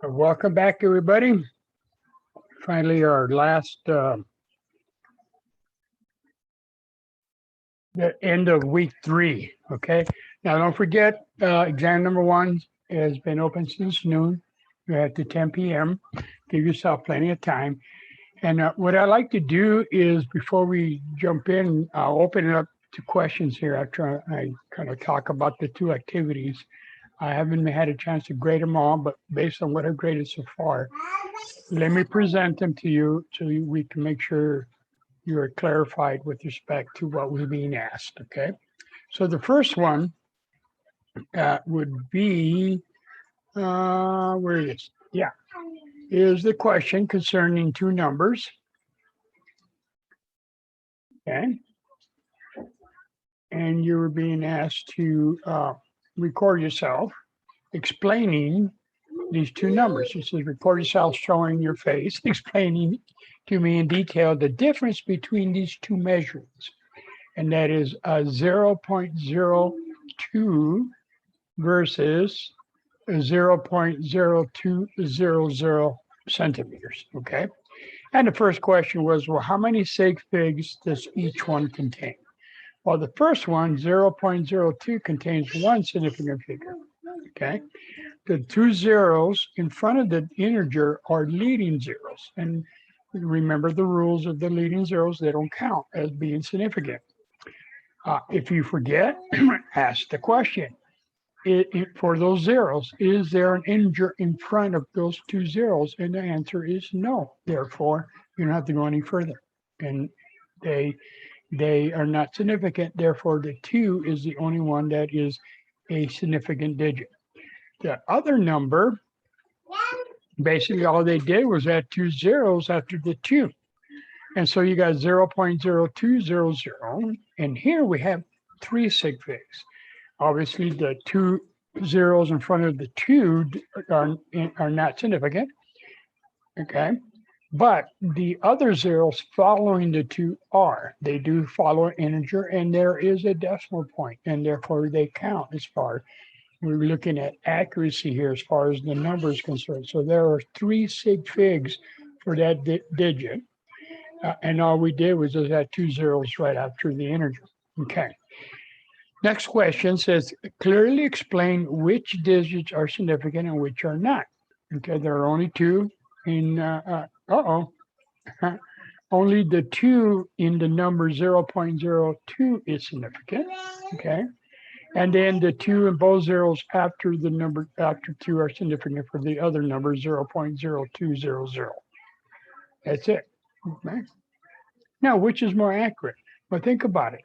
Welcome back, everybody. Finally, our last, the end of week 3. Okay. Now, don't forget, exam number 1 has been open since noon. You have to 10 p.m. Give yourself plenty of time. And what I like to do is before we jump in, I'll open it up to questions here after I kind of talk about the 2 activities. I haven't had a chance to grade them all, but based on what I've graded so far, let me present them to you so we can make sure you're clarified with respect to what was being asked, okay? So the first one would be, where it is? Yeah, is the question concerning 2 numbers, okay? And you were being asked to record yourself explaining these 2 numbers. It says record yourself showing your face, explaining to me in detail the difference between these 2 measurements. And that is 0.02 versus 0.0200 centimeters, okay? And the first question was, well, how many Sig Figs does each one contain? Well, the first one, 0.02, contains 1 significant figure, okay? The 2 zeros in front of the integer are leading zeros. And remember the rules of the leading zeros, they don't count as being significant. If you forget, ask the question. For those zeros, is there an integer in front of those 2 zeros? And the answer is no. Therefore, you don't have to go any further. And they are not significant. Therefore, the 2 is the only one that is a significant digit. The other number, basically all they did was add 2 zeros after the 2. And so you got 0.0200. And here we have 3 Sig Figs. Obviously, the 2 zeros in front of the 2 are not significant, okay? But the other zeros following the 2 are. They do follow an integer, and there is a decimal point, and therefore they count as far. We're looking at accuracy here as far as the number is concerned. So there are 3 Sig Figs for that digit. And all we did was just add 2 zeros right after the integer. Okay. Next question says, clearly explain which digits are significant and which are not. Okay, there are only 2 in, only the 2 in the number 0.02 is significant, okay? And then the 2 in both zeros after the number, after 2 are significant for the other number, 0.0200. That's it, okay? Now, which is more accurate? Well, think about it.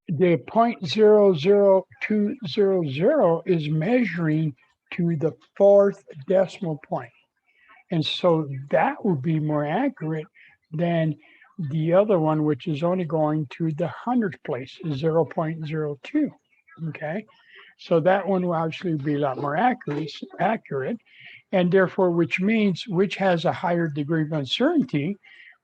The 0.00200 is measuring to the 4th decimal point. And so that would be more accurate than the other one, which is only going to the 100th place, 0.02, okay? So that one will actually be a lot more accurate, and therefore, which means which has a higher degree of uncertainty,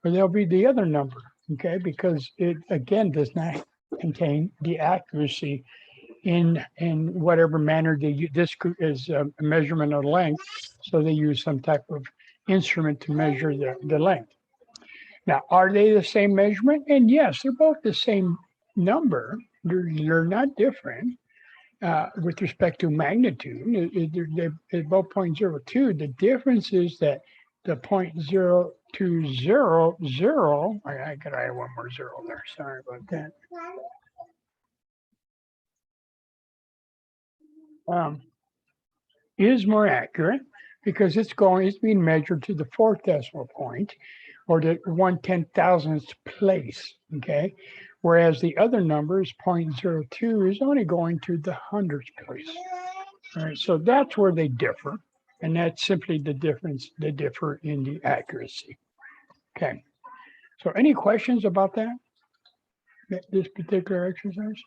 well, there'll be the other number, okay? Because it, again, does not contain the accuracy in whatever manner they use. This is a measurement of length, so they use some type of instrument to measure the length. Now, are they the same measurement? And yes, they're both the same number. They're not different with respect to magnitude. They're both 0.02. The difference is that the 0.0200, I gotta add 1 more 0 there. Sorry about that. Is more accurate because it's being measured to the 4th decimal point or the 1/10,000th place, okay? Whereas the other number is 0.02 is only going to the 100th place. All right, so that's where they differ. And that's simply the difference, they differ in the accuracy. Okay, so any questions about that, this particular exercise?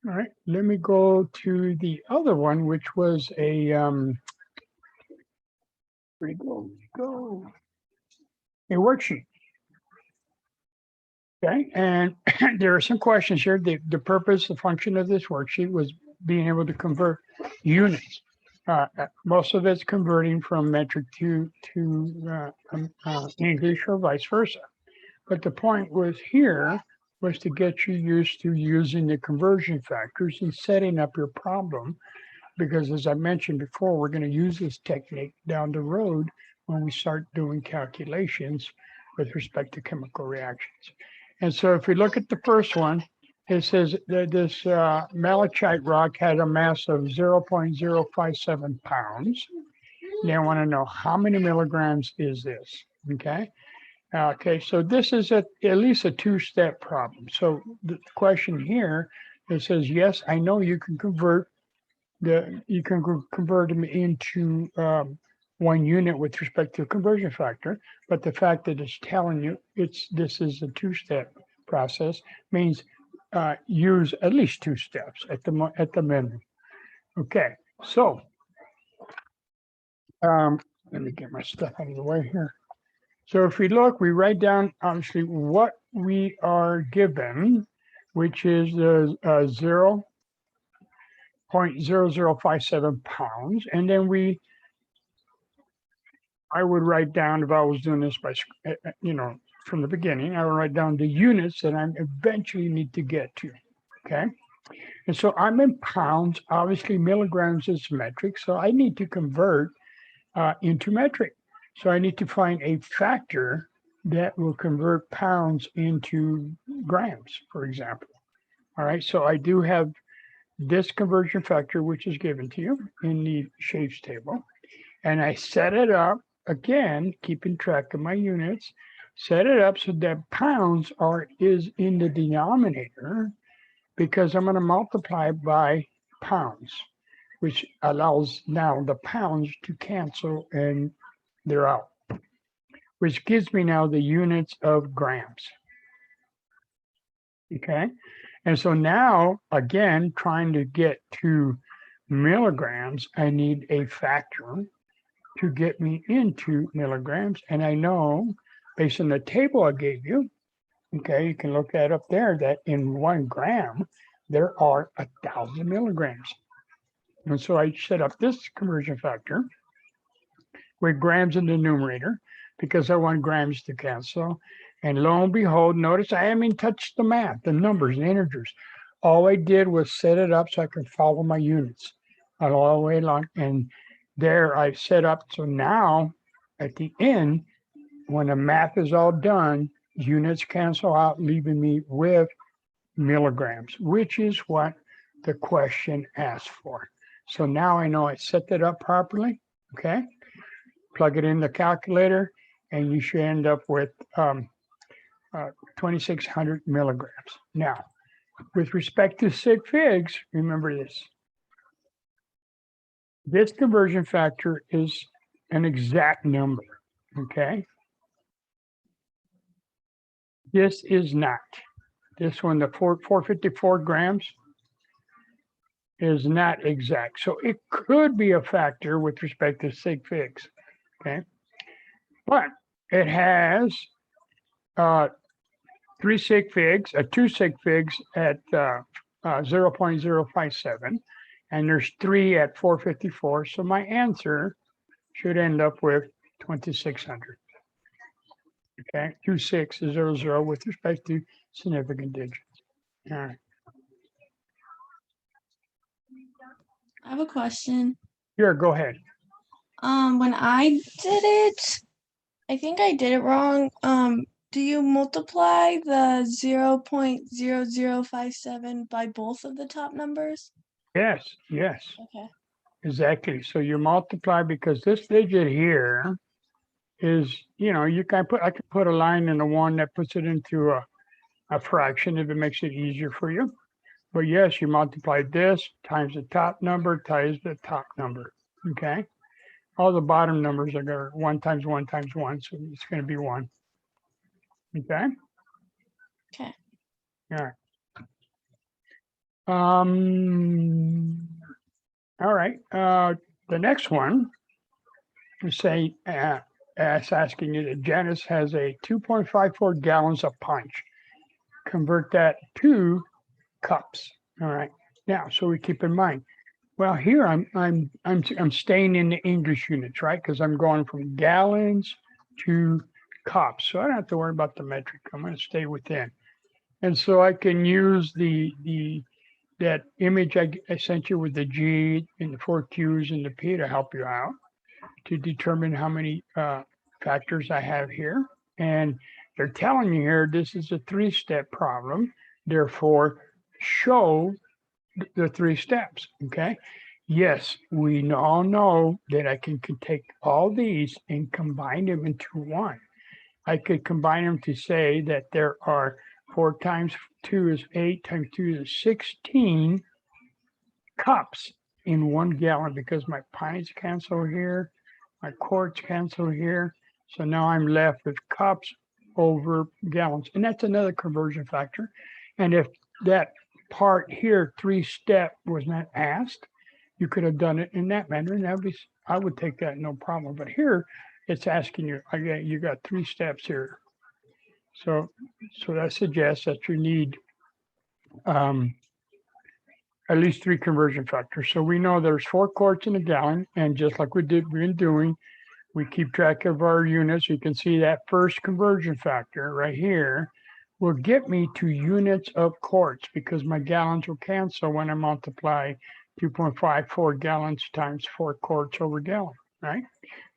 All right, let me go to the other one, which was a, where go? A worksheet. Okay, and there are some questions here. The purpose, the function of this worksheet was being able to convert units. Most of it's converting from metric to English or vice versa. But the point was here was to get you used to using the conversion factors and setting up your problem. Because as I mentioned before, we're going to use this technique down the road when we start doing calculations with respect to chemical reactions. And so if we look at the first one, it says that this malachite rock had a mass of 0.057 pounds. They want to know how many milligrams is this, okay? Okay, so this is at least a two-step problem. So the question here, it says, yes, I know you can convert them into 1 unit with respect to conversion factor, but the fact that it's telling you this is a two-step process means use at least 2 steps at the minimum. Okay, so let me get my stuff out of the way here. So if we look, we write down obviously what we are given, which is the 0.0057 pounds, and then I would write down, if I was doing this by, from the beginning, I would write down the units that I eventually need to get to, okay? And so I'm in pounds, obviously milligrams is metric, so I need to convert into metric. So I need to find a factor that will convert pounds into grams, for example. All right, so I do have this conversion factor, which is given to you in the shapes table. And I set it up, again, keeping track of my units, set it up so that pounds is in the denominator, because I'm going to multiply by pounds, which allows now the pounds to cancel and they're out, which gives me now the units of grams. Okay. And so now, again, trying to get to milligrams, I need a factor to get me into milligrams. And I know, based on the table I gave you, okay, you can look that up there, that in 1 gram, there are 1,000 milligrams. And so I set up this conversion factor with grams in the numerator because I want grams to cancel. And lo and behold, notice I haven't even touched the math, the numbers, the integers. All I did was set it up so I could follow my units all the way along. And there I set up, so now at the end, when the math is all done, units cancel out, leaving me with milligrams, which is what the question asked for. So now I know I set that up properly, okay? Plug it in the calculator, and you should end up with 2,600 milligrams. Now, with respect to Sig Figs, remember this. This conversion factor is an exact number, okay? This is not. This one, the 454 grams, is not exact. So it could be a factor with respect to Sig Figs, okay? But it has 3 Sig Figs, 2 Sig Figs at 0.057, and there's 3 at 454. So my answer should end up with 2,600. Okay, 2600 with respect to significant digits. All right. I have a question. Here, go ahead. When I did it, I think I did it wrong. Do you multiply the 0.0057 by both of the top numbers? Yes, yes. Okay. Exactly. So you multiply, because this digit here is, you can I can put a line in the one that puts it into a fraction if it makes it easier for you. But yes, you multiply this times the top number times the top number. Okay. All the bottom numbers are going to 1 times 1 times 1. So it's going to be 1. Okay. Okay. All right. All right. The next one is say, it's asking you that Janice has a 2.54 gallons of punch. Convert that to cups. All right. Now, so we keep in mind, well, here I'm staying in the English units, right? Because I'm going from gallons to cups. So I don't have to worry about the metric. I'm going to stay within. And so I can use that image I sent you with the G and the 4Qs and the P to help you out to determine how many factors I have here. And they're telling you here, this is a 3-step problem. Therefore, show the 3 steps, okay? Yes, we all know that I can take all these and combine them into one. I could combine them to say that there are 4 times 2 is 8 times 2 is 16 cups in 1 gallon because my pints cancel here, my quarts cancel here. So now I'm left with cups over gallons. And that's another conversion factor. And if that part here, 3-step, was not asked, you could have done it in that manner, and that'd be, I would take that no problem. But here, it's asking you, again, you got 3 steps here. So that suggests that you need at least 3 conversion factors. So we know there's 4 quarts in a gallon, and just like we've been doing, we keep track of our units. You can see that first conversion factor right here will get me to units of quarts because my gallons will cancel when I multiply 2.54 gallons times 4 quarts over gallon, right?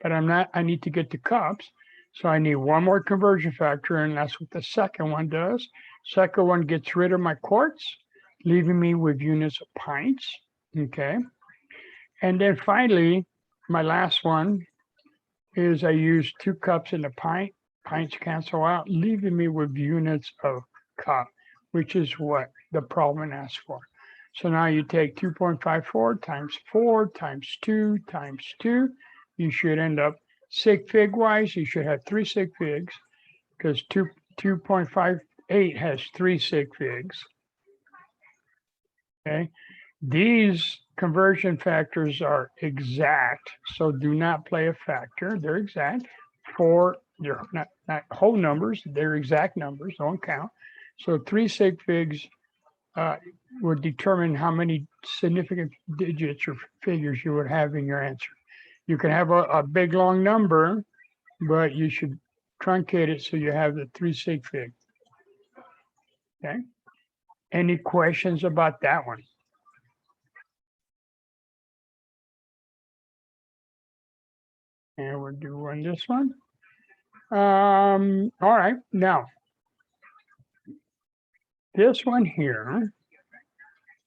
But I need to get to cups. So I need one more conversion factor, and that's what the second one does. Second one gets rid of my quarts, leaving me with units of pints, okay? And then finally, my last one is I use 2 cups in a pint. Pints cancel out, leaving me with units of cup, which is what the problem asks for. So now you take 2.54 times 4 times 2 times 2. You should end up Sig Fig wise, you should have 3 Sig Figs because 2.58 has 3 Sig Figs. Okay. These conversion factors are exact, so do not play a factor. They're exact. They're not whole numbers, they're exact numbers, don't count. So 3 Sig Figs would determine how many significant digits or figures you would have in your answer. You can have a big long number, but you should truncate it so you have the 3 Sig Figs. Okay. Any questions about that one? And we're doing this one. All right, now this one here,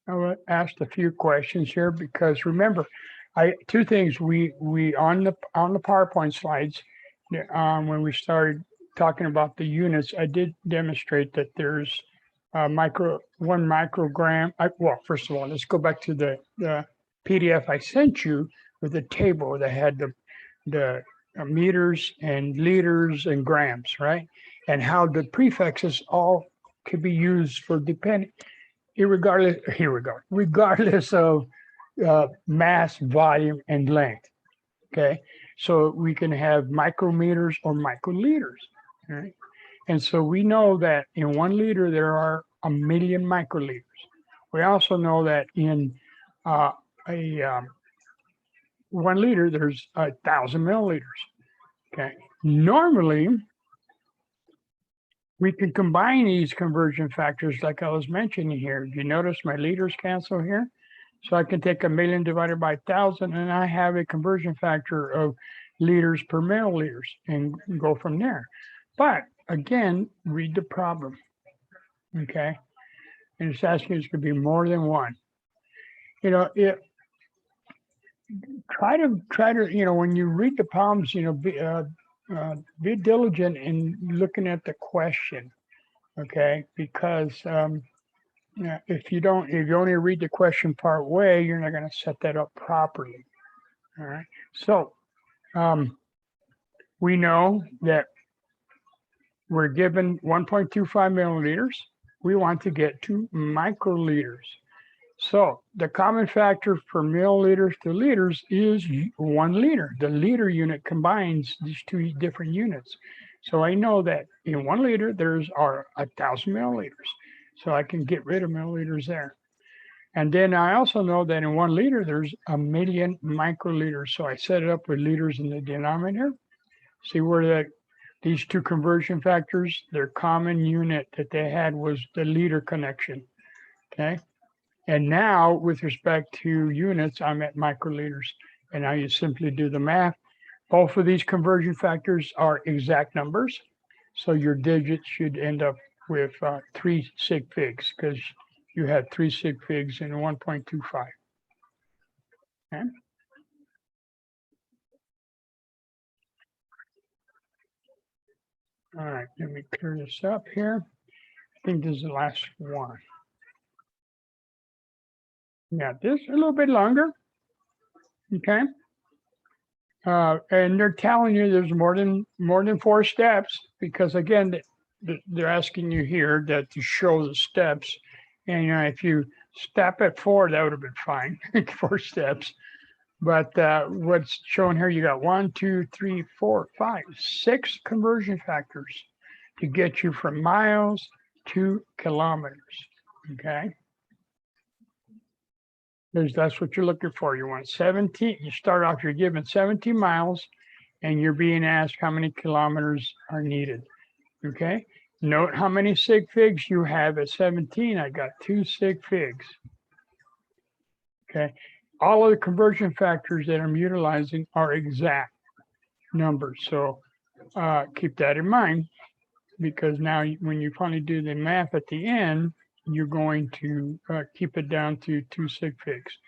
I asked a few questions here because remember, 2 things we on the PowerPoint slides, when we started talking about the units, I did demonstrate that there's 1 microgram. Well, first of all, let's go back to the PDF I sent you with a table that had the meters and liters and grams, right? And how the prefixes all could be used for regardless of mass, volume, and length. Okay, so we can have micrometers or microliters, right? And so we know that in 1 liter there are 1,000,000 microliters. We also know that in 1 liter there's 1,000 milliliters. Okay, normally we can combine these conversion factors like I was mentioning here. You notice my liters cancel here? So I can take 1,000,000 divided by 1,000 and I have a conversion factor of liters per milliliters and go from there. But again, read the problem, okay? And it's asking it's gonna be more than 1. You know, try to, you know, when you read the problems, you know, be diligent in looking at the question, okay? Because if you only read the question part way, you're not going to set that up properly. All right. So we know that we're given 1.25 milliliters. We want to get to microliters. So the common factor for milliliters to liters is 1 liter. The liter unit combines these 2 different units. So I know that in 1 liter, there's 1,000 milliliters. So I can get rid of milliliters there. And then I also know that in 1 liter, there's 1,000,000 microliters. So I set it up with liters in the denominator. See where these two conversion factors, their common unit that they had was the liter connection, okay? And now with respect to units, I'm at microliters. And now you simply do the math. Both of these conversion factors are exact numbers. So your digits should end up with 3 Sig Figs because you had 3 Sig Figs in 1.25. Okay. All right, let me clear this up here. I think this is the last one. Yeah, this is a little bit longer. Okay. And they're telling you there's more than 4 steps because again, they're asking you here that to show the steps. And if you stop at 4, that would have been fine, 4 steps. But what's shown here, you got 1, 2, 3, 4, 5, 6 conversion factors to get you from miles to kilometers. Okay. That's what you're looking for. You want 17. You start off, you're given 17 miles and you're being asked how many kilometers are needed. Okay. Note how many Sig Figs you have at 17. I got 2 Sig Figs. Okay. All of the conversion factors that I'm utilizing are exact numbers. So keep that in mind because now when you finally do the math at the end, you're going to keep it down to 2 Sig Figs.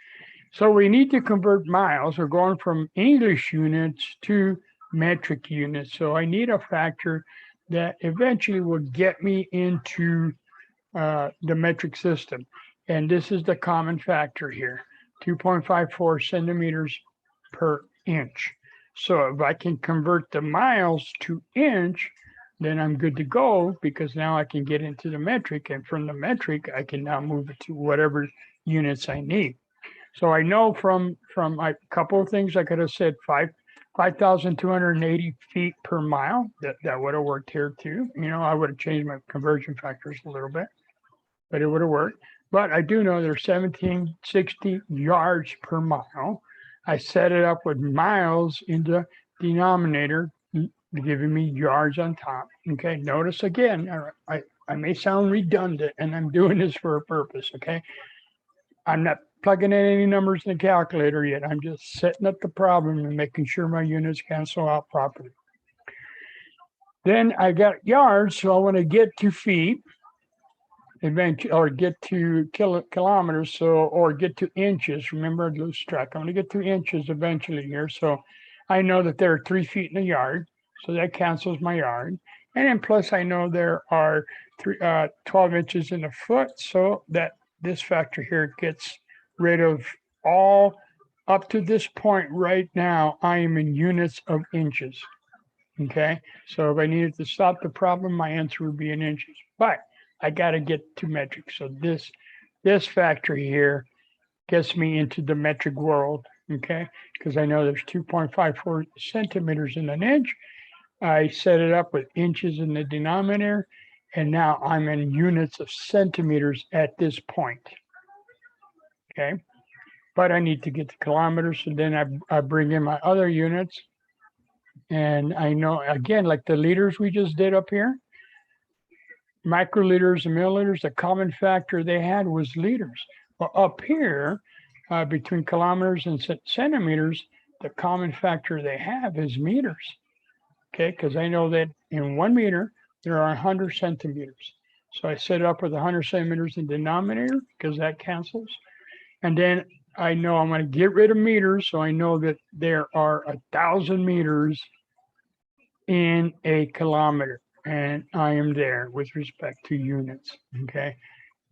So we need to convert miles. We're going from English units to metric units. So I need a factor that eventually will get me into the metric system. And this is the common factor here, 2.54 centimeters per inch. So if I can convert the miles to inch, then I'm good to go because now I can get into the metric, and from the metric, I can now move it to whatever units I need. So I know from a couple of things I could have said 5,280 feet per mile. That would have worked here too. I would have changed my conversion factors a little bit, but it would have worked. But I do know there's 1760 yards per mile. I set it up with miles in the denominator, giving me yards on top. Okay, notice again, I may sound redundant and I'm doing this for a purpose, okay? I'm not plugging in any numbers in the calculator yet. I'm just setting up the problem and making sure my units cancel out properly. Then I got yards, so I want to get to feet eventually, or get to kilometers, or get to inches. Remember, I lose track. I'm going to get to inches eventually here. So I know that there are 3 feet in a yard. So that cancels my yard. And then plus I know there are 12 inches in a foot. So that this factor here gets rid of all up to this point right now, I am in units of inches. Okay. So if I needed to stop the problem, my answer would be in inches. But I got to get to metric. So this factor here gets me into the metric world. Okay. Because I know there's 2.54 centimeters in an inch. I set it up with inches in the denominator, and now I'm in units of centimeters at this point. Okay, but I need to get to kilometers, so then I bring in my other units, and I know, again, like the liters we just did up here, microliters and milliliters, the common factor they had was liters. Well, up here, between kilometers and centimeters, the common factor they have is meters. Okay, because I know that in 1 meter, there are 100 centimeters. So I set it up with 100 centimeters in denominator because that cancels. And then I know I'm going to get rid of meters. So I know that there are 1,000 meters in a kilometer. And I am there with respect to units. Okay,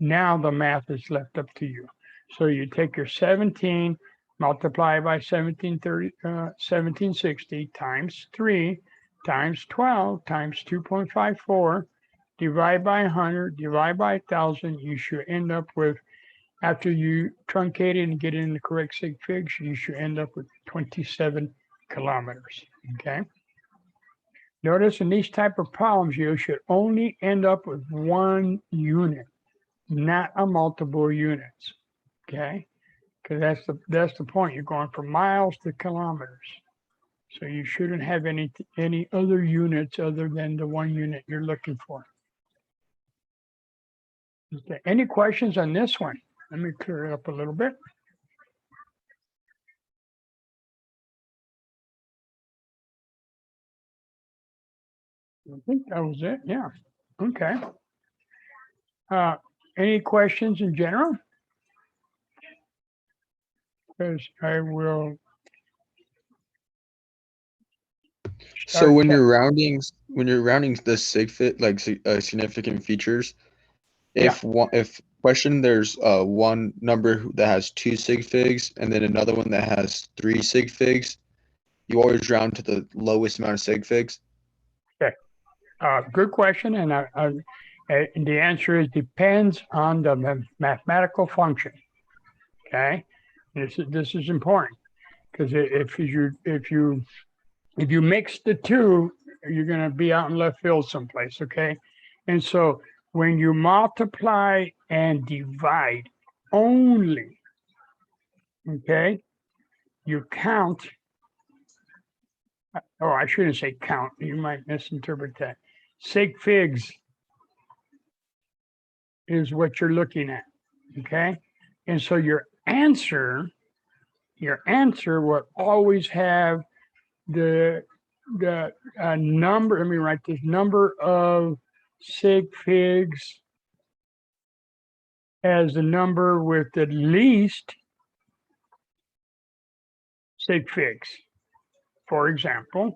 now the math is left up to you. So you take your 17, multiply by 1760 times 3, times 12 times 2.54, divide by 100, divide by 1,000, you should end up with, after you truncate it and get in the correct Sig Figs, you should end up with 27 kilometers, okay? Notice in these type of problems, you should only end up with 1 unit, not a multiple units, okay? Because that's the point. You're going from miles to kilometers. So you shouldn't have any other units other than the one unit you're looking for. Okay. Any questions on this one? Let me clear it up a little bit. I think that was it. Yeah. Okay. Any questions in general? Because I will. So when you're rounding the sig fit like significant features, if question there's one number that has 2 sig figs and then another one that has 3 sig figs, you always round to the lowest amount of sig figs. Okay. Good question, and the answer is depends on the mathematical function. Okay, this is important because if you mix the two, you're going to be out in left field someplace. Okay, and so when you multiply and divide only, okay, you count. Oh, I shouldn't say count. You might misinterpret that. Sig figs is what you're looking at. Okay, and so your answer will always have the number. Let me write this: number of sig figs as the number with the least sig figs. For example,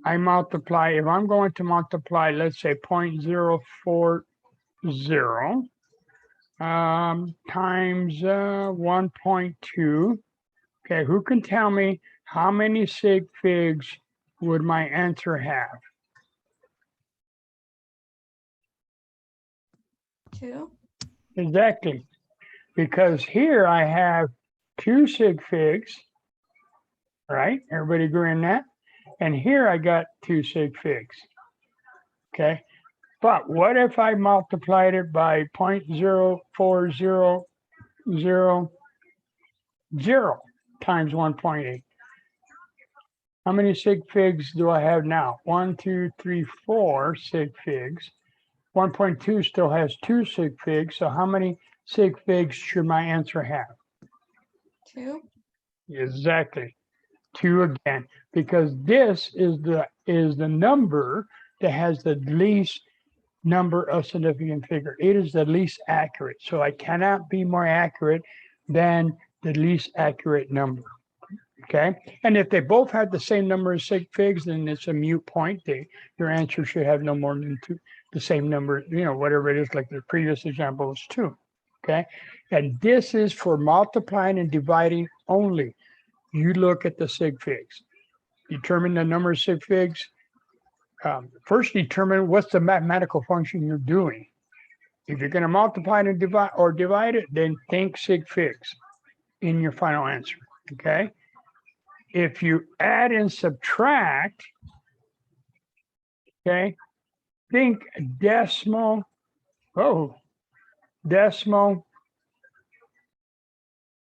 I multiply, if I'm going to multiply, let's say 0.040 times 1.2. Okay, who can tell me how many sig figs would my answer have? 2. Exactly, because here I have 2 sig figs, right? Everybody agree on that? And here I got 2 sig figs. Okay, but what if I multiplied it by 0.04000 times 1.8? How many sig figs do I have now? 1, 2, 3, 4 sig figs. 1.2 still has 2 sig figs. So how many sig figs should my answer have? 2. Exactly. 2 again, because this is the number that has the least number of significant figure. It is the least accurate. So I cannot be more accurate than the least accurate number. Okay. And if they both have the same number of sig figs, then it's a moot point. Your answer should have no more than the same number, whatever it is, like the previous example was 2. Okay. And this is for multiplying and dividing only. You look at the sig figs, determine the number of sig figs. First, determine what's the mathematical function you're doing. If you're going to multiply and divide it, then think sig figs in your final answer. Okay. If you add and subtract, okay, think decimal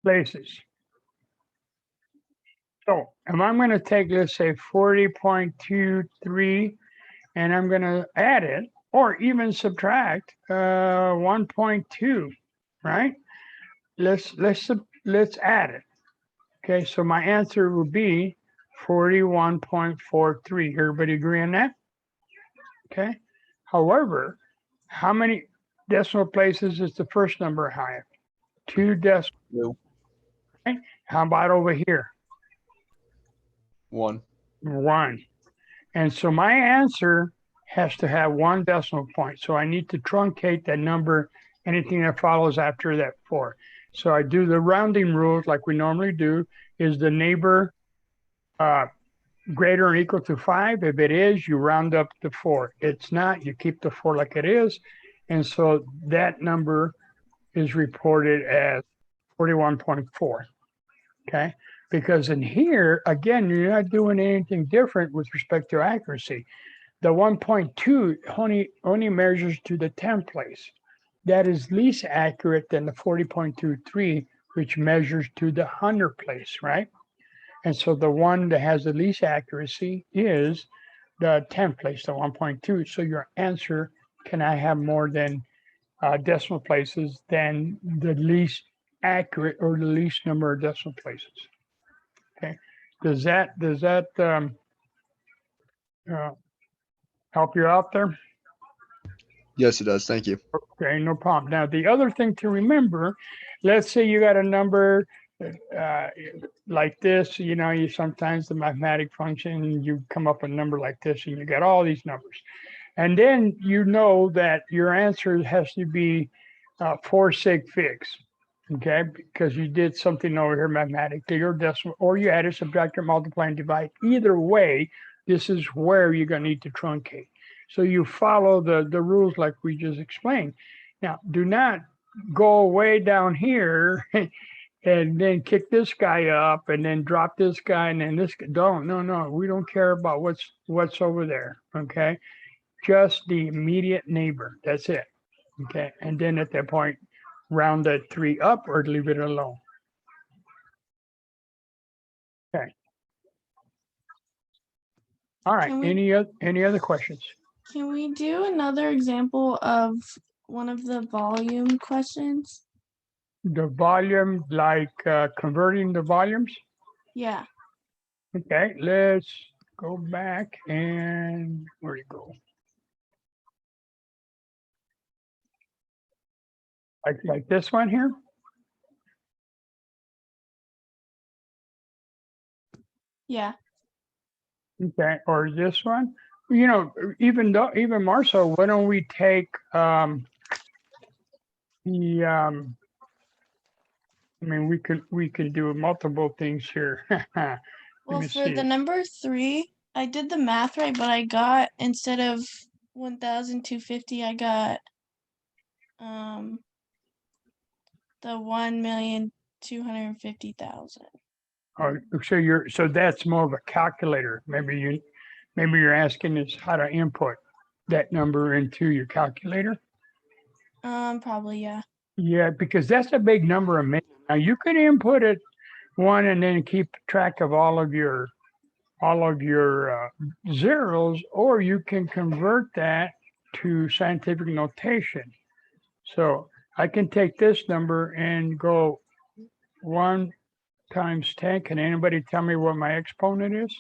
places. So if I'm going to take, let's say 40.23, and I'm going to add it, or even subtract 1.2, right? Let's add it. Okay, so my answer would be 41.43. Everybody agree on that? Okay. However, how many decimal places is the first number I have? 2 decimal. No. Okay. How about over here? 1. 1. And so my answer has to have 1 decimal point. So I need to truncate that number, anything that follows after that 4. So I do the rounding rules like we normally do. Is the neighbor greater or equal to 5? If it is, you round up to 4. It's not, you keep the 4 like it is. And so that number is reported as 41.4. Okay. Because in here, again, you're not doing anything different with respect to accuracy. The 1.2 only measures to the 10th place. That is least accurate than the 40.23, which measures to the 100 place, right? And so the one that has the least accuracy is the 10th place, the 1.2. So your answer cannot have more than decimal places than the least accurate or the least number of decimal places. Okay. Does that help you out there? Yes, it does. Thank you. Okay, no problem. Now, the other thing to remember, let's say you got a number like this, you know, you sometimes the mathematic function, you come up with a number like this and you got all these numbers. And then you know that your answer has to be 4 sig figs, okay? Because you did something over here mathematically or decimal, or you added, subtracted, multiply, and divide. Either way, this is where you're going to need to truncate. So you follow the rules like we just explained. Now, do not go way down here and then kick this guy up and then drop this guy and then this guy. No. We don't care about what's over there, okay? Just the immediate neighbor. That's it, okay? And then at that point, round that 3 up or leave it alone. Okay. All right. Any other questions? Can we do another example of one of the volume questions? The volume, like converting the volumes? Yeah. Okay, let's go back and where do you go? Like this one here? Yeah. Okay, or this one? You know, even more so, why don't we take I mean, we could do multiple things here. Well, for the number 3, I did the math right, but I got, instead of 1,250, I got the 1,250,000. Oh, so that's more of a calculator. Maybe you're asking us how to input that number into your calculator. Probably, yeah. Yeah, because that's a big number of million. Now you could input it one and then keep track of all of your zeros, or you can convert that to scientific notation. So I can take this number and go 1 times 10. Can anybody tell me what my exponent is?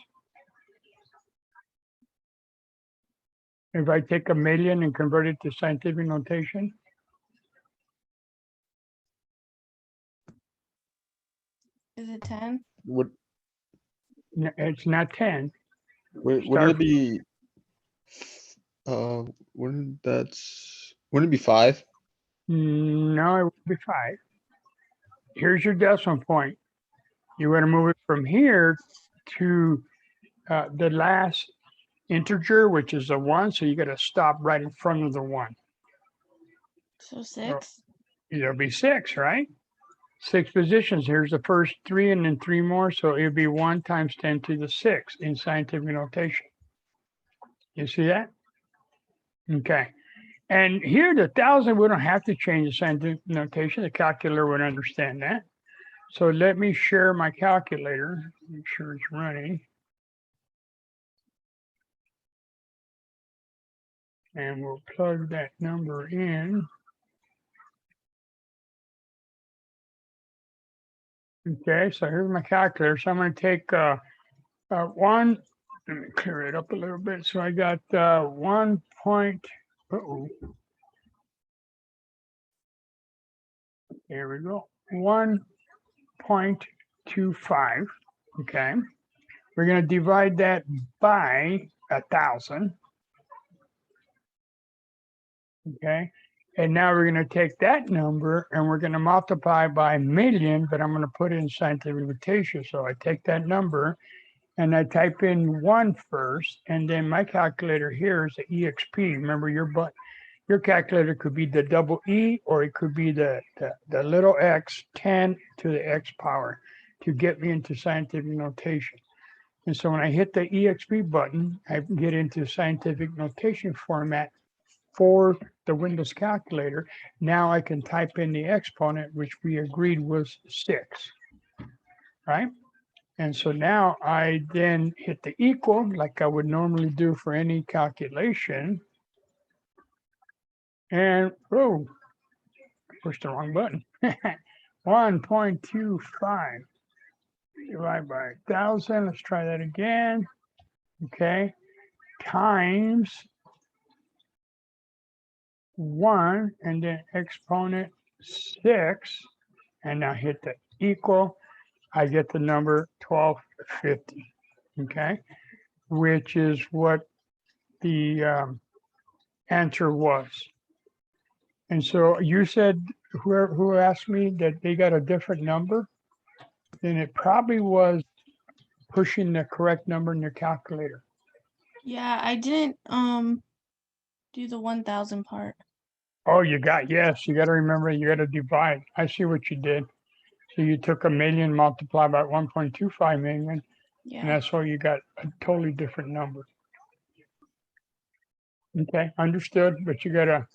If I take 1,000,000 and convert it to scientific notation? Is it 10? Would No, it's not 10. wouldn't it be wouldn't it be 5? No, it would be 5. Here's your decimal point. You want to move it from here to the last integer, which is a 1. So you got to stop right in front of the 1. So 6? It'll be 6, right? 6 positions. Here's the first 3 and then 3 more. So it'll be 1 times 10 to the 6 in scientific notation. You see that? Okay. And here, the 1,000, we don't have to change the scientific notation. The calculator would understand that. So let me share my calculator. Make sure it's running. And we'll plug that number in. Okay, so here's my calculator. So I'm going to take 1. Let me clear it up a little bit. So I got 1 point. There we go. 1.25. Okay. We're going to divide that by 1,000. Okay. And now we're going to take that number and we're going to multiply by 1,000,000, but I'm going to put it in scientific notation. So I take that number and I type in 1 first, and then my calculator here is the EXP. Remember, your calculator could be the double E, or it could be the little x, 10 to the x power, to get me into scientific notation. And so when I hit the EXP button, I get into scientific notation format for the Windows calculator. Now I can type in the exponent, which we agreed was 6, right? And so now I then hit the equal like I would normally do for any calculation. And, oh, pushed the wrong button. 1.25 divided by 1,000. Let's try that again. Okay. Times 1 and then exponent 6. And now hit the equal. I get the number 1250. Okay. Which is what the answer was. And so you said, who asked me that they got a different number? Then it probably was pushing the correct number in your calculator. Yeah, I didn't do the 1,000 part. Oh, yes, you got to remember, you got to divide. I see what you did. So you took 1 million multiplied by 1.25 million, and Yeah. that's why you got a totally different number. Okay, understood, but you gotta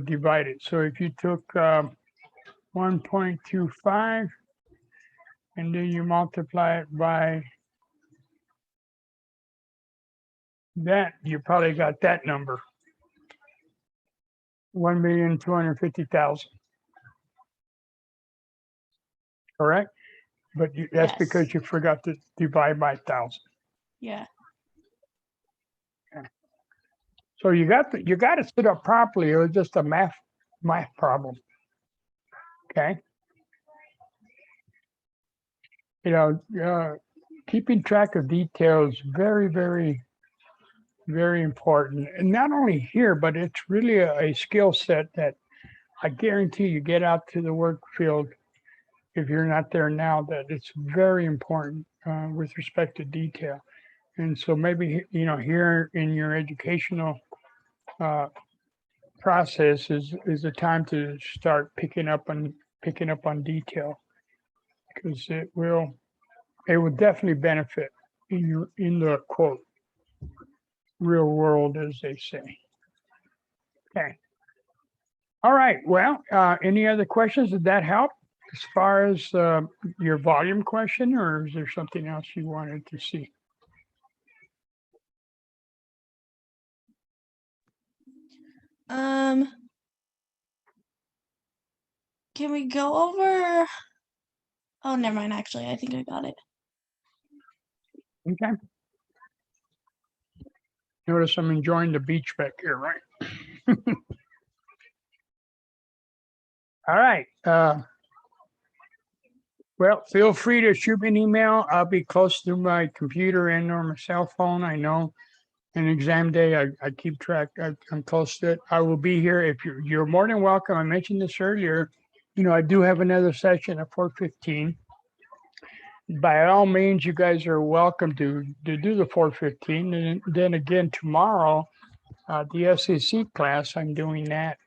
divide it. So if you took 1.25 and then you multiply it by that, you probably got that number. 1,250,000. Correct? But that's Yes. because you forgot to divide by 1,000. Yeah. So you got it set up properly. It was just a math problem. Okay. You know, keeping track of details very, very, very important. And not only here, but it's really a skill set that I guarantee you get out to the work field. If you're not there now, that it's very important with respect to detail. And so maybe, here in your educational process is a time to start picking up on detail, because it will definitely benefit in the quote real world, as they say. Okay. All right. Well, any other questions? Did that help as far as your volume question, or is there something else you wanted to see? Can we go over? Oh, never mind. Actually, I think I got it. Okay. Notice I'm enjoying the beach back here, right? All right. Well, feel free to shoot me an email. I'll be close to my computer and or my cell phone. I know an exam day, I keep track. I'm close to it. I will be here. If you're more than welcome. I mentioned this earlier. I do have another session at 4:15. By all means, you guys are welcome to do the 4:15. And then again, tomorrow, the SEC class, I'm doing that,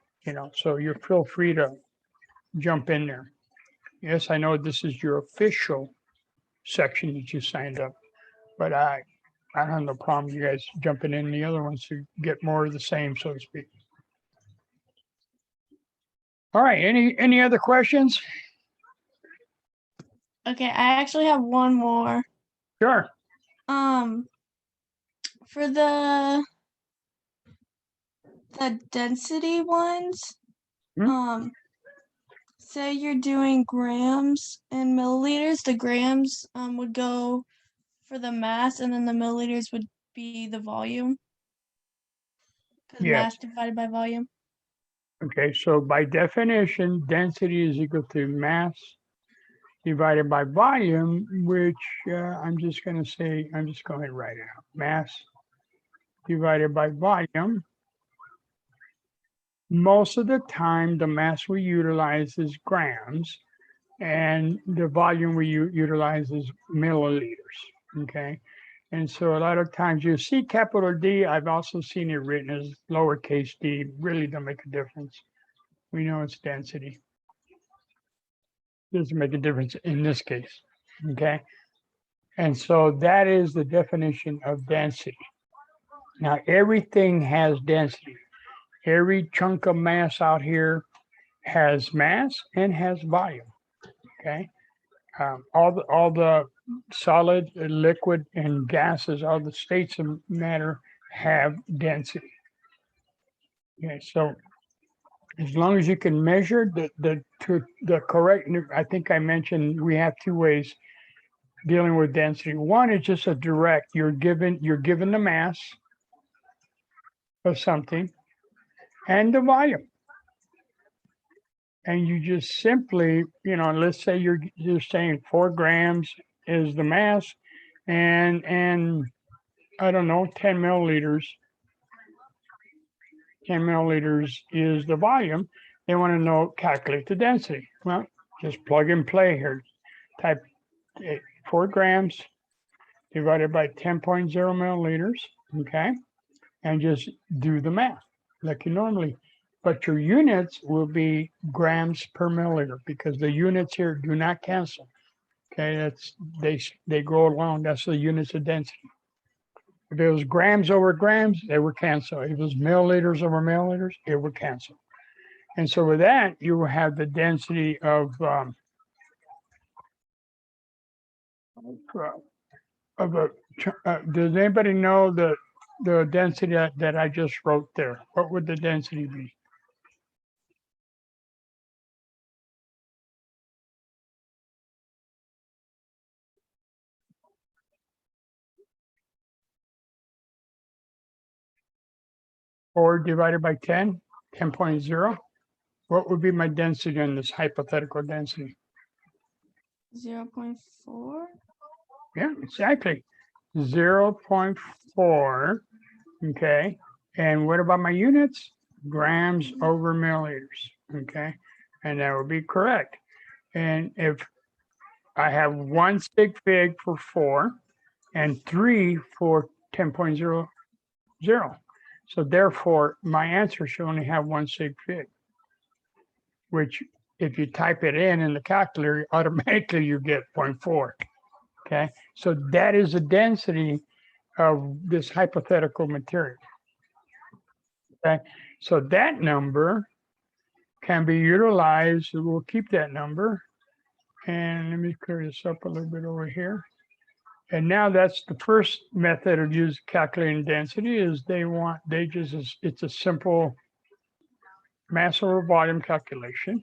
so you feel free to jump in there. Yes, I know this is your official section that you signed up, but I don't have no problem you guys jumping in the other ones to get more of the same, so to speak. All right, any other questions? Okay, I actually have one more. Sure. For the density ones, say you're doing grams and milliliters, the grams would go for the mass, and then the milliliters would be the volume. Because mass divided by volume. Okay, so by definition, density is equal to mass divided by volume, which I'm just going to write it out. Mass divided by volume. Most of the time, the mass we utilize is grams, and the volume we utilize is milliliters. Okay. And so a lot of times you see capital D. I've also seen it written as lowercase d. Really don't make a difference. We know it's density. Doesn't make a difference in this case. Okay. And so that is the definition of density. Now, everything has density. every chunk of mass out here has mass and has volume. Okay. All the solid, liquid, and gases, all the states of matter have density. Okay, so as long as you can measure the correct, I think I mentioned we have two ways dealing with density. One is just a direct, you're given the mass of something and the volume. And you just simply, let's say you're saying 4 grams is the mass and I don't know, 10 milliliters is the volume. They want to know, calculate the density. Well, just plug and play here. Type 4 grams divided by 10.0 milliliters, okay? And just do the math like you normally. But your units will be grams per milliliter because the units here do not cancel. Okay, that's they go along. That's the units of density. If it was grams over grams, they would cancel. If it was milliliters over milliliters, it would cancel. And so with that, you will have the density of does anybody know the density that I just wrote there? What would the density be? Or divided by 10, 10.0. What would be my density on this hypothetical density? 0.4. Yeah, exactly. 0.4. Okay. And what about my units? Grams over milliliters. Okay. And that would be correct. And if I have 1 sig fig for 4 and 3 for 10.00. So therefore, my answer should only have 1 sig fig, which if you type it in the calculator, automatically you get 0.4. Okay, so that is the density of this hypothetical material. Okay, so that number can be utilized. We'll keep that number. And let me clear this up a little bit over here. And now that's the first method of calculating density is it's a simple mass over volume calculation.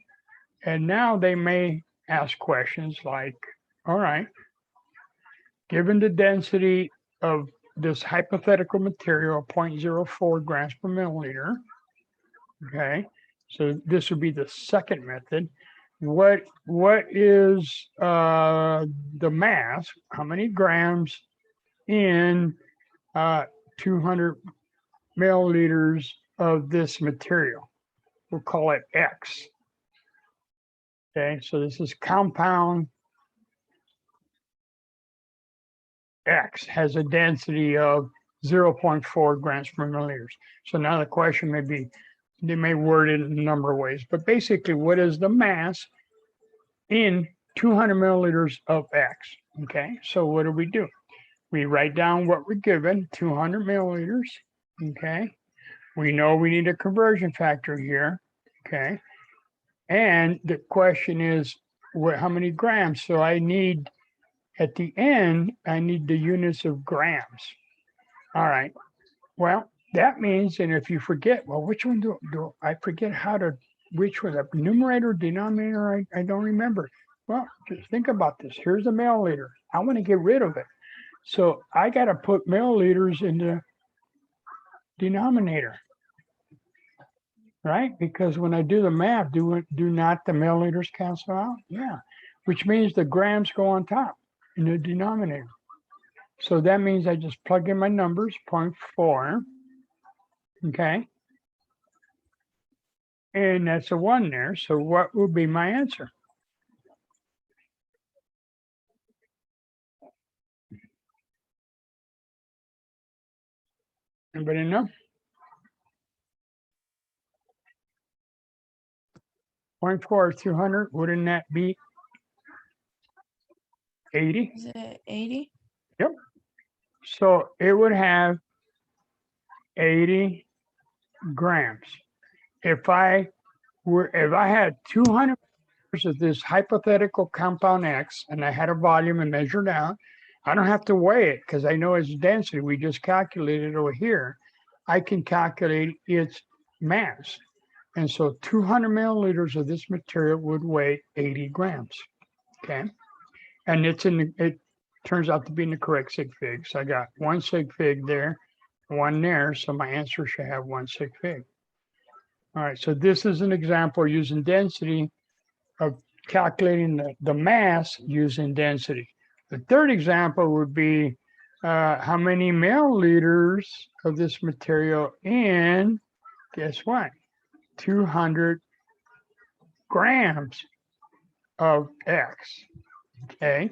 And now they may ask questions like, all right, given the density of this hypothetical material, 0.04 grams per milliliter, okay, so this would be the second method. What is the mass? How many grams in 200 milliliters of this material? We'll call it X. Okay, so this is compound X has a density of 0.4 grams per milliliters. So now the question may be, they may word it in a number of ways, but basically what is the mass in 200 milliliters of X? Okay, so what do? We write down what we're given, 200 milliliters, okay? We know we need a conversion factor here, okay? And the question is, how many grams? So I need, at the end, I need the units of grams. All right, well, that means, and if you forget, well, which one do I forget which one, the numerator, denominator, I don't remember. Well, just think about this. Here's a milliliter. I want to get rid of it. So I got to put milliliters in the denominator, right? Because when I do the math, do not the milliliters cancel out? Yeah, which means the grams go on top in the denominator. So that means I just plug in my numbers, 0.4, okay? And that's a 1 there. So what would be my answer? Anybody know? 0.4 is 200. Wouldn't that be 80? Is it 80? Yep. So it would have 80 grams. if I had 200 of this hypothetical compound X and I had a volume and measured out, I don't have to weigh it because I know its density. We just calculated over here. I can calculate its mass. And so 200 milliliters of this material would weigh 80 grams. Okay. And it turns out to be in the correct sig fig. So I got one sig fig there, one there. So my answer should have one sig fig. All right. So this is an example using density of calculating the mass using density. The third example would be how many milliliters of this material in, guess what? 200 grams of X. Okay.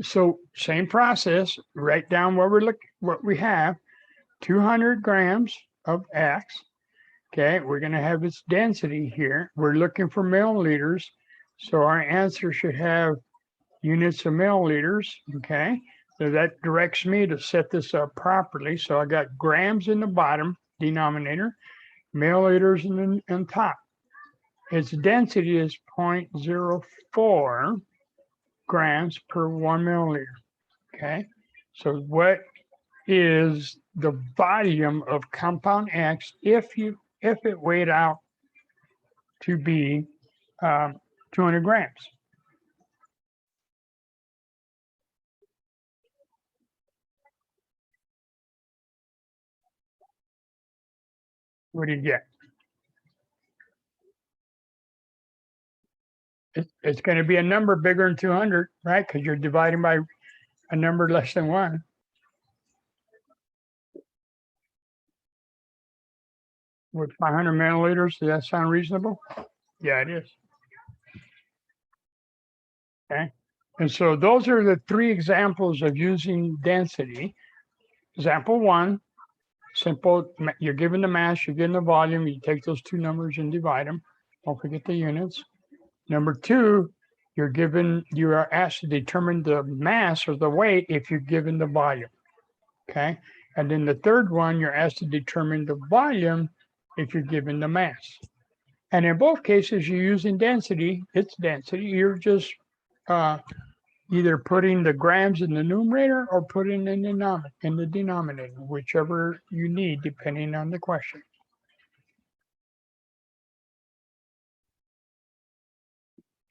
So same process, write down what we have, 200 grams of X. Okay, we're going to have its density here. We're looking for milliliters. So our answer should have units of milliliters. Okay, so that directs me to set this up properly. So I got grams in the bottom denominator, milliliters in the top. Its density is 0.04 grams per 1 milliliter. Okay, so what is the volume of compound X if it weighed out to be 200 grams? What do you get? It's going to be a number bigger than 200, right? Because you're dividing by a number less than 1. With 500 milliliters, does that sound reasonable? Yeah, it is. Okay. And so those are the 3 examples of using density. Example 1, simple, you're given the mass, you're given the volume, you take those 2 numbers and divide them. Don't forget the units. Number 2, you are asked to determine the mass or the weight if you're given the volume. Okay. And then the third one, you're asked to determine the volume if you're given the mass. And in both cases, you're using density. It's density. You're just either putting the grams in the numerator or putting in the denominator, whichever you need, depending on the question.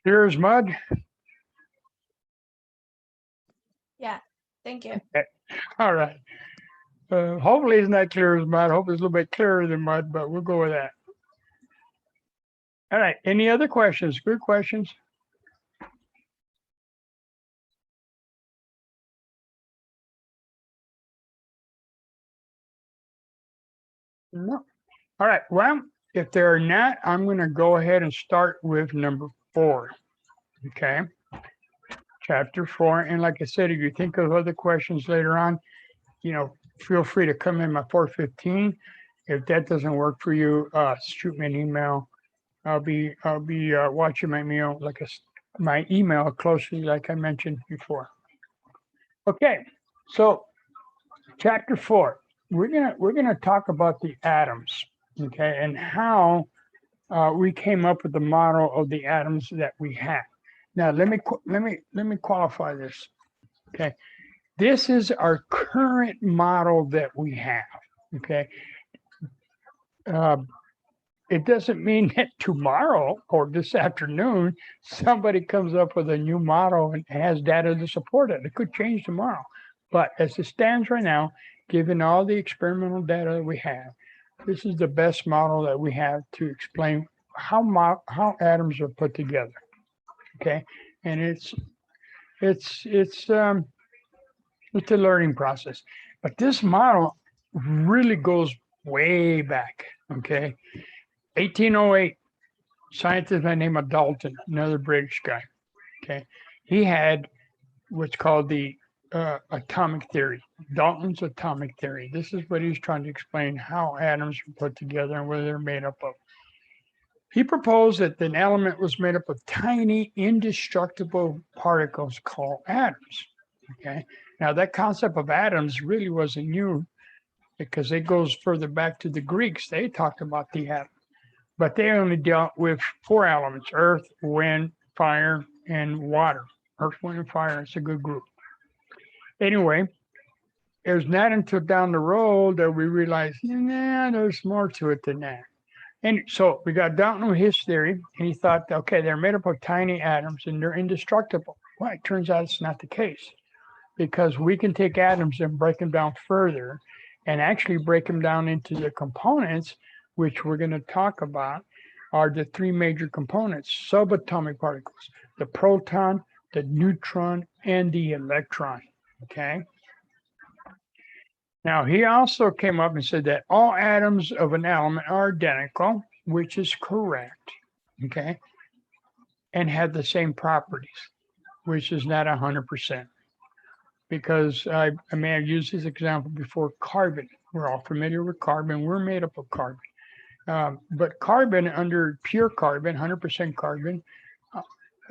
Clear as mud? Yeah, thank you. Okay. All right. Hopefully it's not clear as mud. Hopefully it's a little bit clearer than mud, but we'll go with that. All right. Any other questions? Good questions. No. All right. Well, if there are not, I'm going to go ahead and start with number 4. Okay. Chapter 4. And like I said, if you think of other questions later on, feel free to come in my 415. If that doesn't work for you, shoot me an email. I'll be watching my email closely, like I mentioned before. Okay, so chapter 4, we're gonna talk about the atoms, okay, and how we came up with the model of the atoms that we have. Now let me qualify this. Okay, this is our current model that we have. Okay. It doesn't mean that tomorrow or this afternoon somebody comes up with a new model and has data to support it. It could change tomorrow. But as it stands right now, given all the experimental data that we have, this is the best model that we have to explain how atoms are put together. Okay, and it's a learning process. But this model really goes way back. Okay. 1808, scientist by the name of Dalton, another British guy. Okay, he had what's called the atomic theory, Dalton's atomic theory. This is what he's trying to explain how atoms are put together and what they're made up of. He proposed that an element was made up of tiny, indestructible particles called atoms. Okay, now that concept of atoms really wasn't new because it goes further back to the Greeks. They talked about the atom. but they only dealt with 4 elements: earth, wind, fire, and water. Earth, wind, and fire. It's a good group. Anyway, it was not until down the road that we realized, nah, there's more to it than that. And so we got down to his theory, and he thought, okay, they're made up of tiny atoms and they're indestructible. Well, it turns out it's not the case, because we can take atoms and break them down further and actually break them down into the components, which we're going to talk about, are the 3 major components: subatomic particles, the proton, the neutron, and the electron. Okay. Now, he also came up and said that all atoms of an element are identical, which is correct, okay, and have the same properties, which is not 100%. Because I may have used this example before. Carbon. We're all familiar with carbon. We're made up of carbon. But carbon, under pure carbon, 100% carbon,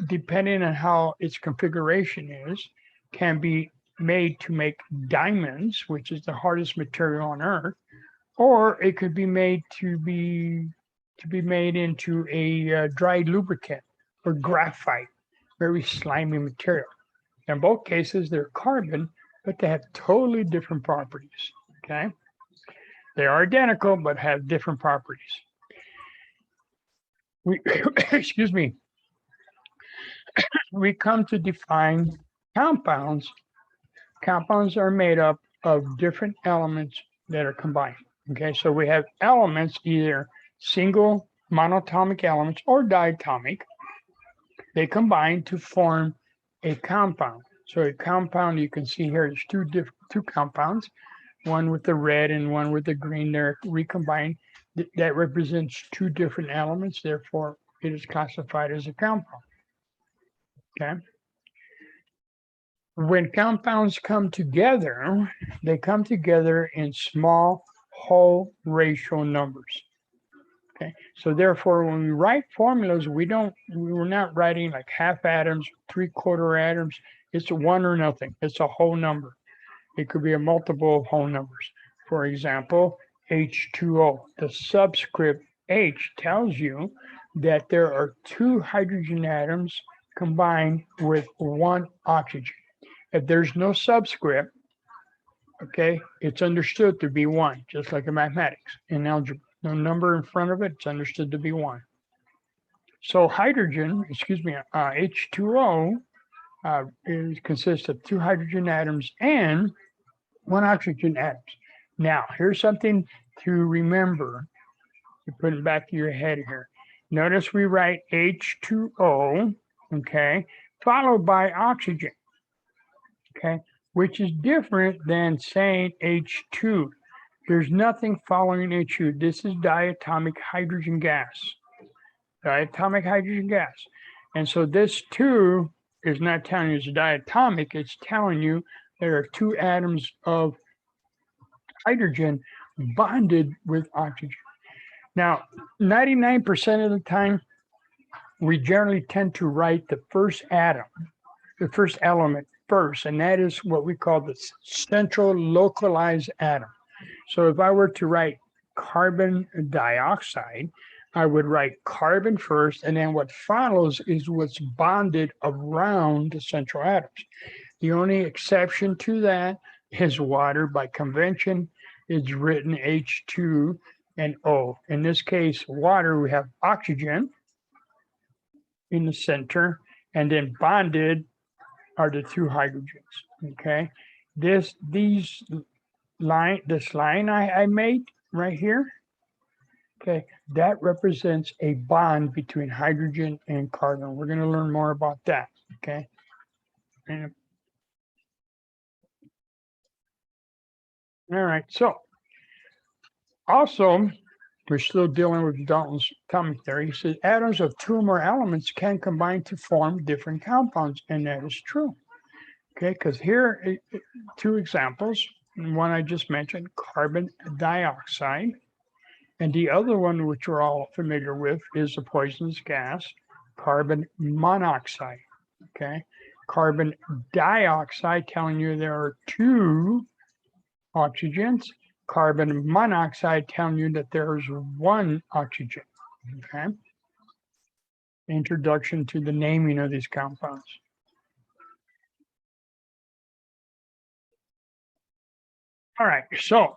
depending on how its configuration is, can be made to make diamonds, which is the hardest material on earth, or it could be made to be made into a dried lubricant or graphite, very slimy material. In both cases, they're carbon, but they have totally different properties. Okay, they are identical but have different properties. We excuse me. We come to define compounds. Compounds are made up of different elements that are combined. Okay, so we have elements, either single monatomic elements or diatomic. They combine to form a compound. So a compound, you can see here, there's two compounds, one with the red and one with the green. They're recombined. That represents 2 different elements. Therefore, it is classified as a compound. Okay. When compounds come together, they come together in small whole ratio numbers. Okay, so therefore, when we write formulas, we're not writing like half atoms, 3/4 atoms. It's a 1 or nothing. It's a whole number. It could be a multiple of whole numbers. For example, H2O. The subscript H tells you that there are 2 hydrogen atoms combined with 1 oxygen. If there's no subscript, okay, it's understood to be 1, just like in mathematics, in algebra. No number in front of it, it's understood to be 1. So H2O consists of 2 hydrogen atoms and 1 oxygen atom. Now, here's something to remember. You put it back to your head here. Notice we write H2O, okay, followed by oxygen, okay, which is different than saying H2. There's nothing following H2. This is diatomic hydrogen gas. Diatomic hydrogen gas. And so this 2 is not telling you it's diatomic. It's telling you there are 2 atoms of hydrogen bonded with oxygen. Now, 99% of the time, we generally tend to write the first atom, the first element first, and that is what we call the central localized atom. So if I were to write carbon dioxide, I would write carbon first, and then what follows is what's bonded around the central atoms. The only exception to that is water. By convention, it's written H2 and O. In this case, water, we have oxygen in the center, and then bonded are the 2 hydrogens. Okay, this line I made right here, okay, that represents a bond between hydrogen and carbon. We're going to learn more about that. Okay. And, all right. So also, we're still dealing with Dalton's atomic theory. He says atoms of 2 or more elements can combine to form different compounds, and that is true. Okay, because here 2 examples. One I just mentioned, carbon dioxide, and the other one, which we're all familiar with, is a poisonous gas, carbon monoxide. Okay, carbon dioxide telling you there are 2 oxygens, carbon monoxide telling you that there's 1 oxygen. Okay. Introduction to the naming of these compounds. All right, so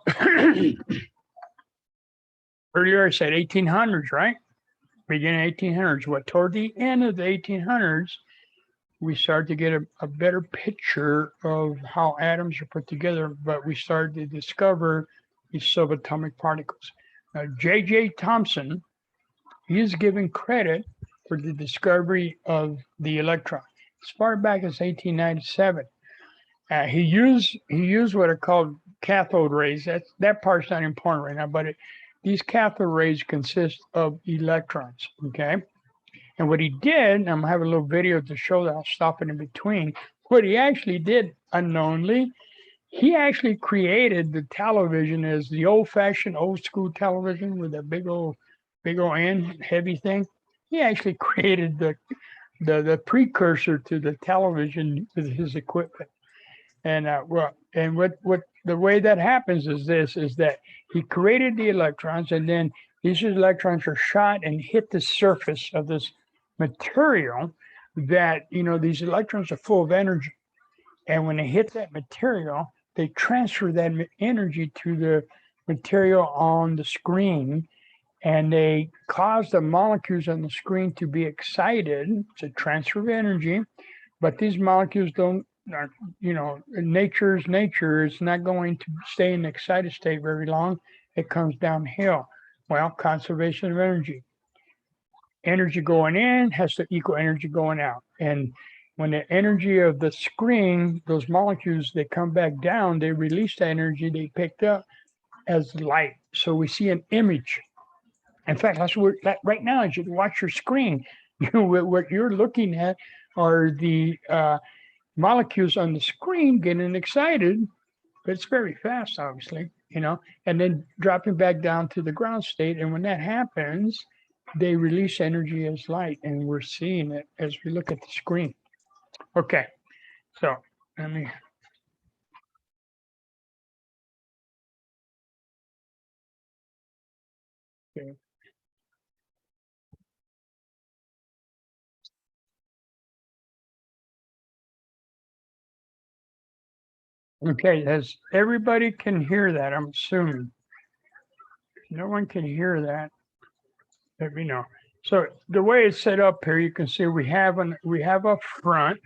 earlier I said 1800s, right? Beginning 1800s. Well, toward the end of the 1800s, we started to get a better picture of how atoms are put together, but we started to discover these subatomic particles. Now, J.J. Thompson, he is given credit for the discovery of the electron as far back as 1897. He used what are called cathode rays. That part's not important right now, but these cathode rays consist of electrons. Okay, and what he did, and I'm gonna have a little video to show that. I'll stop it in between. What he actually did, unknowingly, he actually created the television as the old-fashioned, old-school television with that big old end, heavy thing. He actually created the precursor to the television with his equipment. And what the way that happens is that he created the electrons, and then these electrons are shot and hit the surface of this material. That these electrons are full of energy, and when they hit that material, they transfer that energy to the material on the screen, and they cause the molecules on the screen to be excited. It's a transfer of energy, but these molecules don't. Nature's nature is not going to stay in the excited state very long. It comes downhill. Well, conservation of energy. Energy going in has to equal energy going out. And when the energy of the screen, those molecules, they come back down, they release the energy they picked up as light. So we see an image. In fact, that's what right now, as you watch your screen, what you're looking at are the molecules on the screen getting excited, but it's very fast, obviously, and then dropping back down to the ground state. And when that happens, they release energy as light, and we're seeing it as we look at the screen. Okay, so let me. Okay. Okay, as everybody can hear that, I'm assuming. If no one can hear that, let me know. So the way it's set up here, you can see we have up front.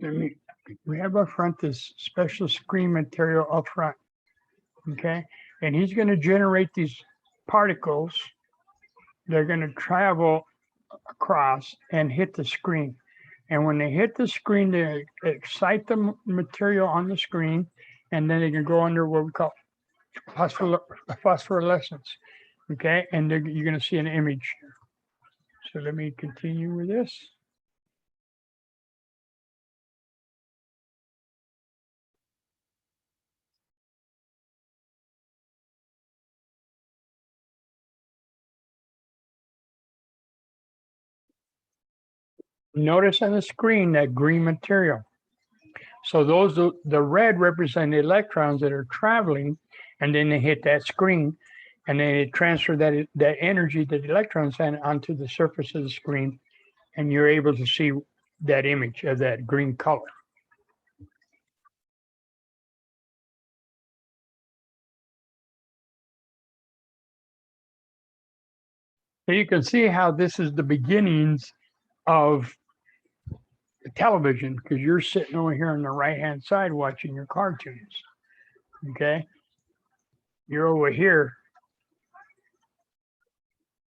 We have up front this special screen material up front. Okay, and he's going to generate these particles. They're going to travel across and hit the screen. And when they hit the screen, they excite the material on the screen, and then they can go under what we call phosphorescence. Okay, and you're going to see an image. So let me continue with this. Notice on the screen that green material. So the red represent the electrons that are traveling, and then they hit that screen, and then it transfer that energy that the electrons send onto the surface of the screen, and you're able to see that image of that green color. So you can see how this is the beginnings of television, because you're sitting over here on the right-hand side watching your cartoons. Okay, you're over here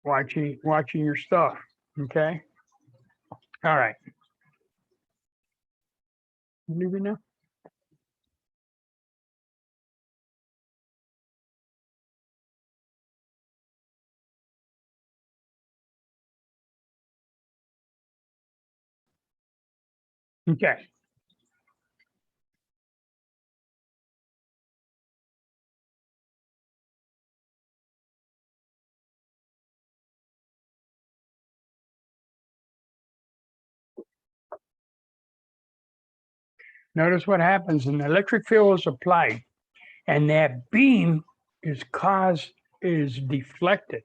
watching your stuff. Okay, all right. Leave it now. Okay. Notice what happens. An electric field is applied, and that beam is deflected.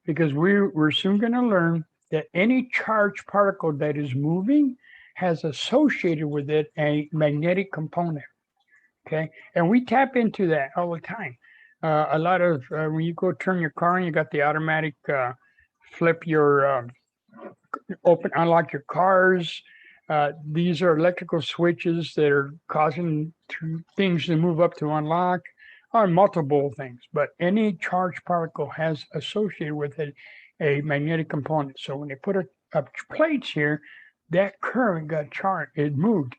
because we're soon going to learn that any charged particle that is moving has associated with it a magnetic component. Okay, and we tap into that all the time. A lot of when you go turn your car and you got the automatic flip your open unlock your cars. These are electrical switches that are causing things to move up to unlock, or multiple things. But any charged particle has associated with it a magnetic component. So when they put up plates here, that current got charged. It moved.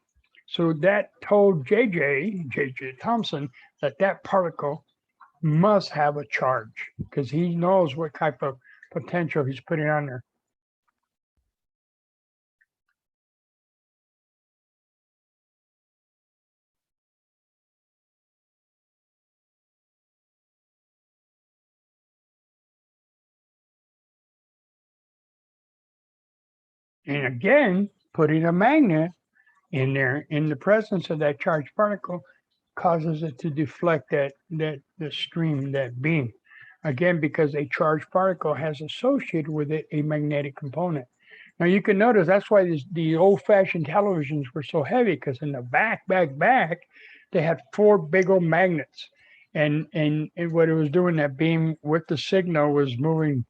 So that told J.J. Thompson that that particle must have a charge because he knows what type of potential he's putting on there. And again, putting a magnet in there in the presence of that charged particle causes it to deflect the stream, that beam. Again, because a charged particle has associated with it a magnetic component. Now you can notice that's why the old-fashioned televisions were so heavy, because in the back, they had 4 big old magnets. And what it was doing, that beam with the signal was moving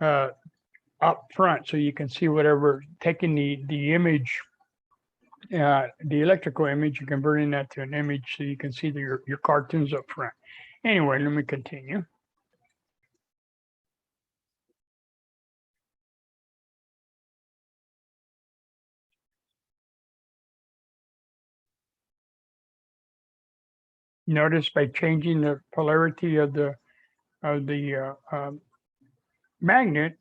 up front, so you can see whatever, taking the image, the electrical image, and converting that to an image so you can see your cartoons up front. Anyway, let me continue. Notice by changing the polarity of the magnet,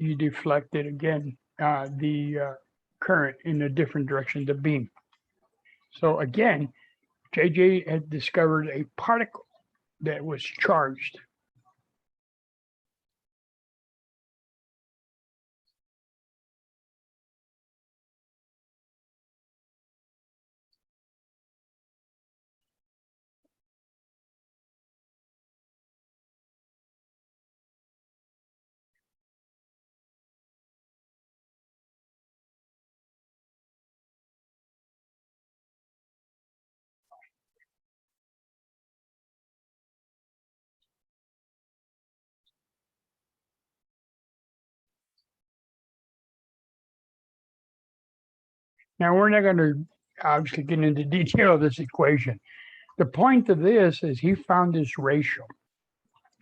you deflect it again, the current in a different direction, the beam. So again, JJ had discovered a particle that was charged. Now, we're not going to obviously get into detail of this equation. The point of this is he found this ratio.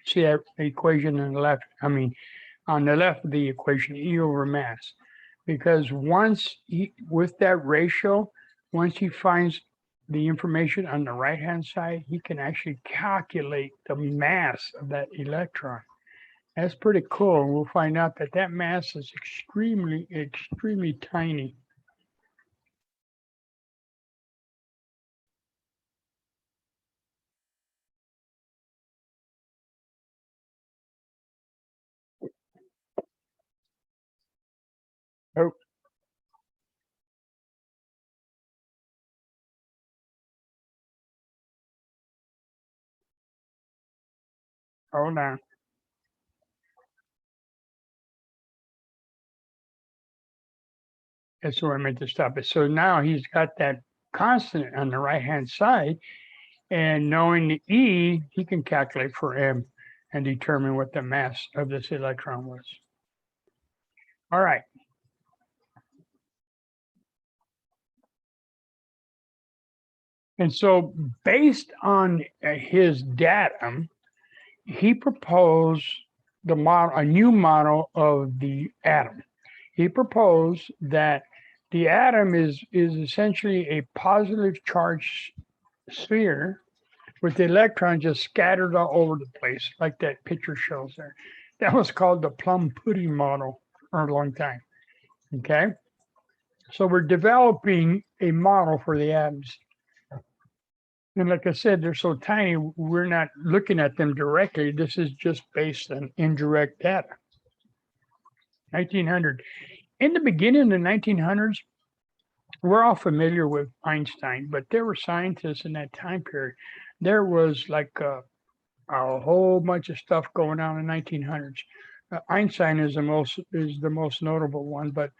See that equation on the left? I mean, on the left of the equation, E over mass. Because with that ratio, once he finds the information on the right-hand side, he can actually calculate the mass of that electron. That's pretty cool. And we'll find out that that mass is extremely, extremely tiny. Oh. Hold on. That's where I meant to stop it. So now he's got that constant on the right-hand side, and knowing the E, he can calculate for M and determine what the mass of this electron was. All right. And so based on his datum, he proposed a new model of the atom. He proposed that the atom is essentially a positive charged sphere with the electrons just scattered all over the place, like that picture shows there. That was called the plum pudding model for a long time. Okay. So we're developing a model for the atoms. And like I said, they're so tiny, we're not looking at them directly. This is just based on indirect data. 1900. In the beginning of the 1900s, we're all familiar with Einstein, but there were scientists in that time period. There was like a whole bunch of stuff going on in the 1900s. Einstein is the most notable one, but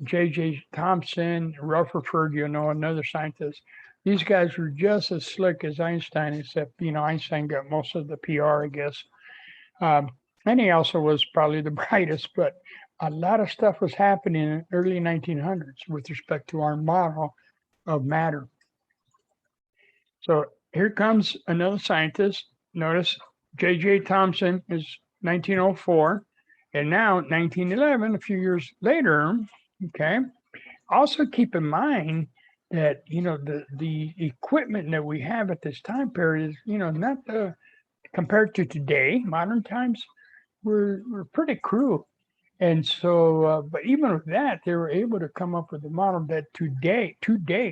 J.J. Thompson, Rutherford, another scientist. These guys were just as slick as Einstein, except Einstein got most of the PR, I guess. And he also was probably the brightest, but a lot of stuff was happening in the early 1900s with respect to our model of matter. So here comes another scientist. Notice J.J. Thompson is 1904, and now 1911, a few years later. Okay. Also keep in mind that the equipment that we have at this time period is not compared to today, modern times. We're pretty crude. And so, but even with that, they were able to come up with a model that to date,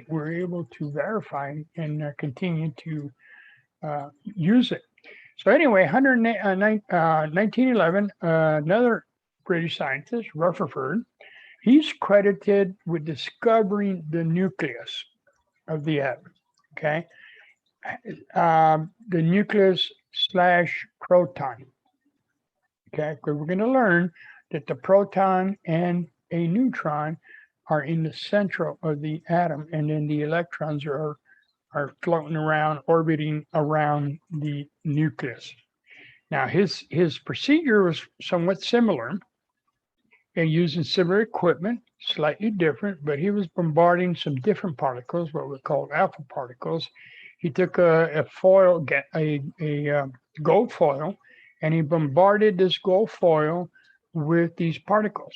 we're able to verify and continue to use it. So anyway, 1911, another British scientist, Rutherford, he's credited with discovering the nucleus of the atom. Okay, the nucleus / proton. Okay, because we're going to learn that the proton and a neutron are in the center of the atom, and then the electrons are floating around, orbiting around the nucleus. Now, his procedure was somewhat similar and using similar equipment, slightly different, but he was bombarding some different particles, what we call alpha particles. He took a foil, a gold foil, and he bombarded this gold foil with these particles.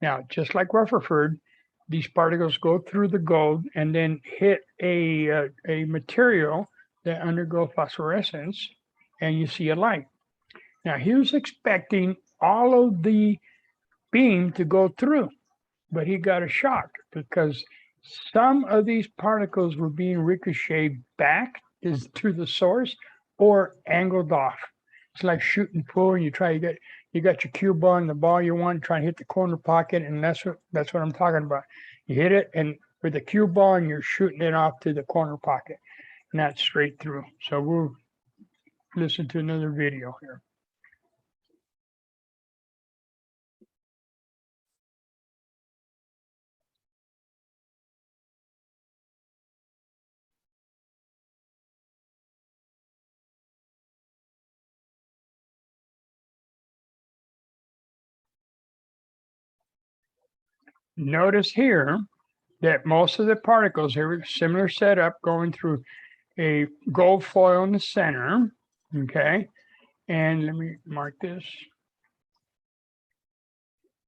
Now, just like Rutherford, these particles go through the gold and then hit a material that undergo phosphorescence, and you see a light. Now, he was expecting all of the beam to go through, but he got a shock because some of these particles were being ricocheted back to the source or angled off. It's like shooting pool, and you got your cue ball and the ball you want, trying to hit the corner pocket, and that's what I'm talking about. You hit it, and with the cue ball, and you're shooting it off to the corner pocket, not straight through. So we'll listen to another video here. Notice here that most of the particles here, similar setup, going through a gold foil in the center. Okay, and let me mark this.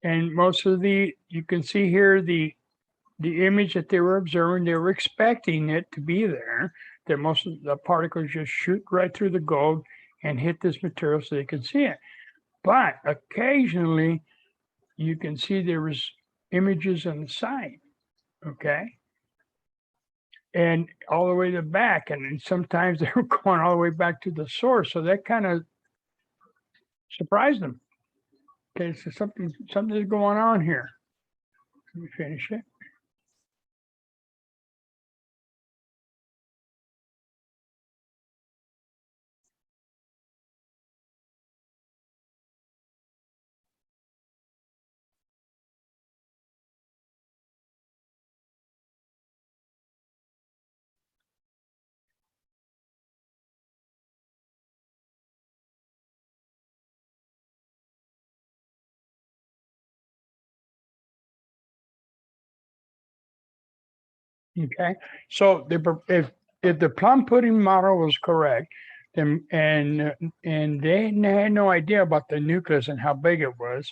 And most of you can see here the image that they were observing. They were expecting it to be there, that most of the particles just shoot right through the gold and hit this material so they could see it. But occasionally you can see there was images on the side, okay? And all the way to the back, and then sometimes they were going all the way back to the source. So that kind of surprised them. Okay, so something's going on here. Let me finish it. Okay, so if the plum pudding model was correct, then and they had no idea about the nucleus and how big it was,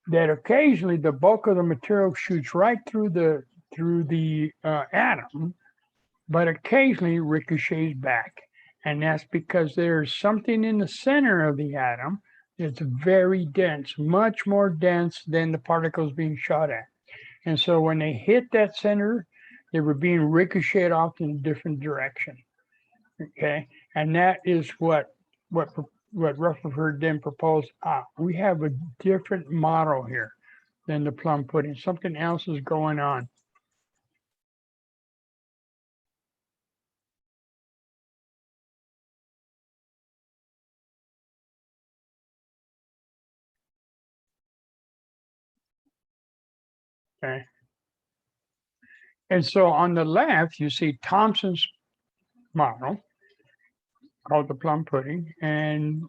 that occasionally the bulk of the material shoots right through the atom, but occasionally ricochets back, and that's because there's something in the center of the atom that's very dense, much more dense than the particles being shot at. And so when they hit that center, they were being ricocheted off in a different direction. Okay, and that is what Rutherford then proposed. We have a different model here than the plum pudding. Something else is going on. Okay. And so on the left, you see Thompson's model called the plum pudding. And,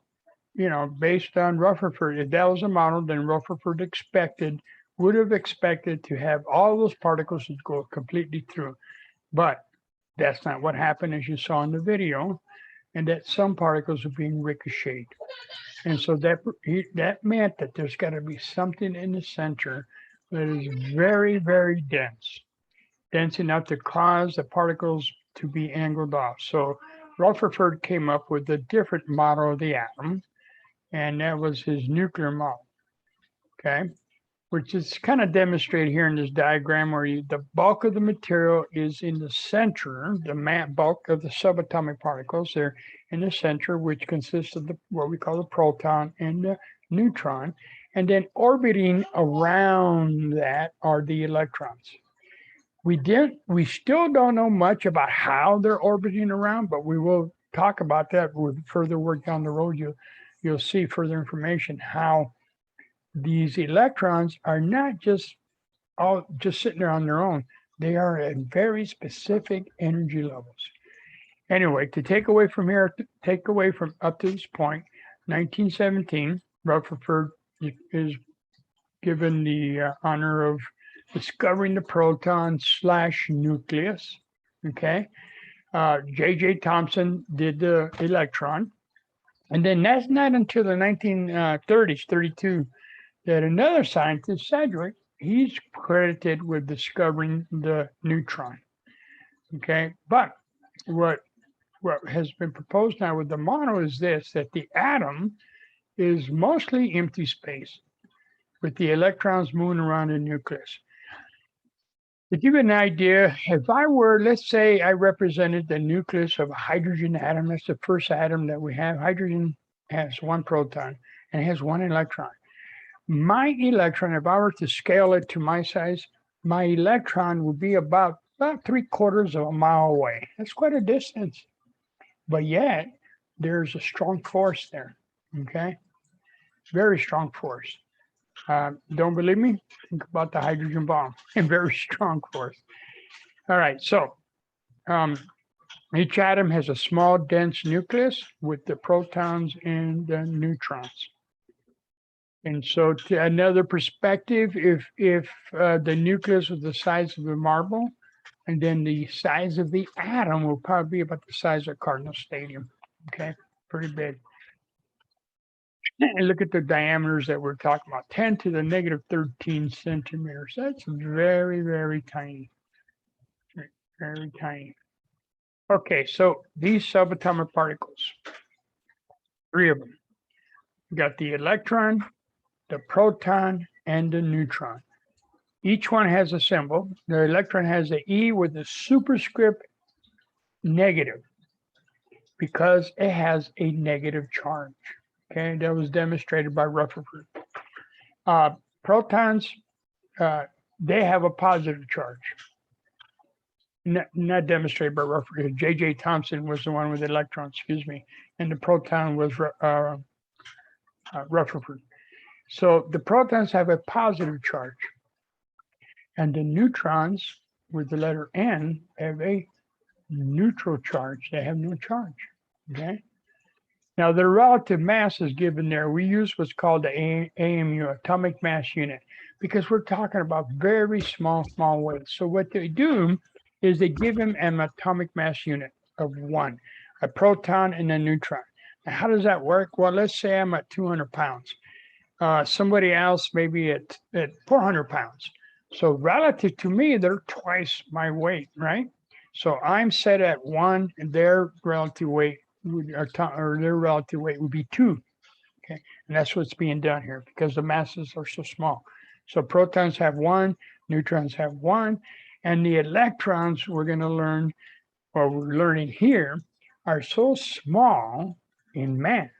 you know, based on Rutherford, if that was a model, then Rutherford would have expected to have all those particles that go completely through. But that's not what happened, as you saw in the video, and that some particles are being ricocheted. And so that meant that there's got to be something in the center that is very, very dense enough to cause the particles to be angled off. So Rutherford came up with a different model of the atom, and that was his nuclear model, okay? Which is kind of demonstrated here in this diagram where the bulk of the material is in the center, the bulk of the subatomic particles, they're in the center, which consists of what we call the proton and the neutron. And then orbiting around that are the electrons. We still don't know much about how they're orbiting around, but we will talk about that with further work down the road. You'll see further information how these electrons are not just sitting there on their own. They are at very specific energy levels. Anyway, to take away from up to this point, 1917, Rutherford is given the honor of discovering the proton / nucleus. Okay. J.J. Thompson did the electron. And then that's not until the 1930s, 32, that another scientist, Sedgwick, he's credited with discovering the neutron. Okay. But what has been proposed now with the model is this, that the atom is mostly empty space with the electrons moving around the nucleus. To give you an idea, if I were, let's say I represented the nucleus of a hydrogen atom, that's the first atom that we have. Hydrogen has one proton and it has one electron. My electron, if I were to scale it to my size, my electron would be about 3/4 of a mile away. That's quite a distance. But yet, there's a strong force there, okay? Very strong force. Don't believe me? Think about the hydrogen bomb. A very strong force. All right, so each atom has a small, dense nucleus with the protons and the neutrons. And so, to another perspective, if the nucleus was the size of a marble, and then the size of the atom will probably be about the size of Cardinal Stadium. Okay, pretty big. And look at the diameters that we're talking about, 10 to the -13 centimeters. That's very, very tiny. Very tiny. Okay, so these subatomic particles, 3 of them. We got the electron, the proton, and the neutron. Each one has a symbol. The electron has an E with a superscript negative because it has a negative charge. Okay, that was demonstrated by Rutherford. Protons, they have a positive charge. Not demonstrated by Rutherford. J.J. Thompson was the one with the electrons, and the proton was Rutherford. So the protons have a positive charge. And the neutrons, with the letter N, have a neutral charge. They have no charge, okay? Now, the relative mass is given there. We use what's called the AMU, atomic mass unit, because we're talking about very small weights. So what they do is they give them an atomic mass unit of 1, a proton and a neutron. Now, how does that work? Well, let's say I'm at 200 pounds. Somebody else maybe at 400 pounds. So relative to me, they're twice my weight, right? So I'm set at 1, and their relative weight would be 2. Okay, and that's what's being done here because the masses are so small. So protons have 1, neutrons have 1, and the electrons we're going to learn, or we're learning here, are so small in mass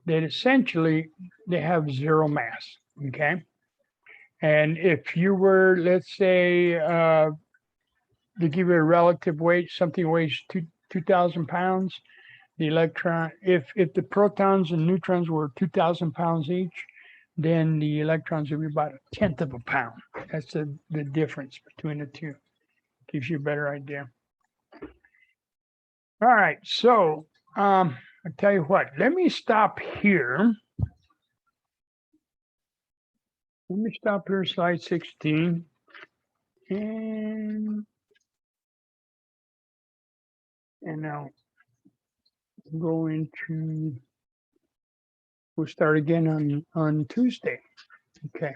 that essentially they have 0 mass. Okay. And if you were, let's say, to give you a relative weight, something weighs 2,000 pounds, the electron, if the protons and neutrons were 2,000 pounds each, then the electrons would be about 1/10 of a pound. That's the difference between the two. Gives you a better idea. All right, so I'll tell you what, let me stop here. Let me stop here, slide 16. And I'll go into, we'll start again on Tuesday. Okay.